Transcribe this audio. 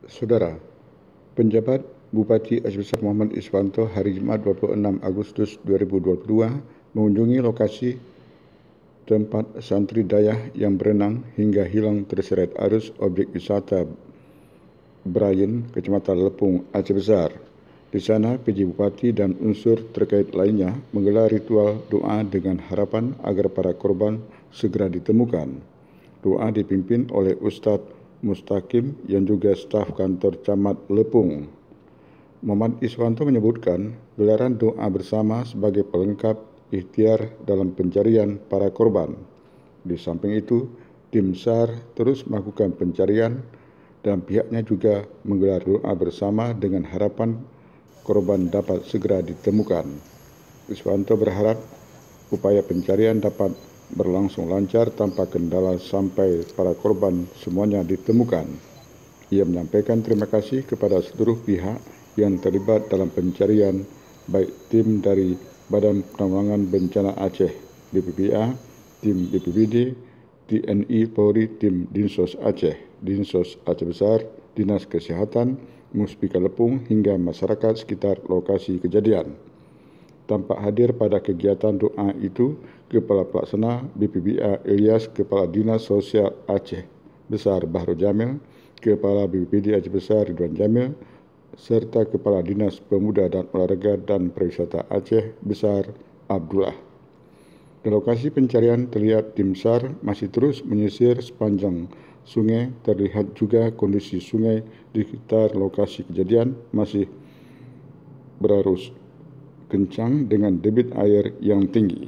Saudara, penjabat Bupati Aceh Besar Muhammad Iswanto hari Jumat 26 Agustus 2022 mengunjungi lokasi tempat santri dayah yang berenang hingga hilang terseret arus objek wisata Brayan, Kecamatan Lepung, Aceh Besar. Di sana, PJ Bupati dan unsur terkait lainnya menggelar ritual doa dengan harapan agar para korban segera ditemukan. Doa dipimpin oleh Ustadz Mustaqim yang juga staf kantor Camat Lepung. Muhammad Iswanto menyebutkan gelaran doa bersama sebagai pelengkap ikhtiar dalam pencarian para korban. Di samping itu, tim SAR terus melakukan pencarian dan pihaknya juga menggelar doa bersama dengan harapan korban dapat segera ditemukan. Iswanto berharap upaya pencarian dapat berlangsung lancar tanpa kendala sampai para korban semuanya ditemukan. Ia menyampaikan terima kasih kepada seluruh pihak yang terlibat dalam pencarian, baik tim dari Badan Penanggulangan Bencana Aceh (BPBA), tim BPBD, TNI Polri, tim Dinsos Aceh, Dinsos Aceh Besar, Dinas Kesehatan, Muspika Lepung hingga masyarakat sekitar lokasi kejadian. Tampak hadir pada kegiatan doa itu Kepala Pelaksana BPBA Ilyas, Kepala Dinas Sosial Aceh Besar Bahru Jamil, Kepala BPBD Aceh Besar Ridwan Jamil, serta Kepala Dinas Pemuda dan Olahraga dan Pariwisata Aceh Besar Abdullah. Di lokasi pencarian terlihat tim SAR masih terus menyisir sepanjang sungai. Terlihat juga kondisi sungai di sekitar lokasi kejadian masih berarus kencang dengan debit air yang tinggi.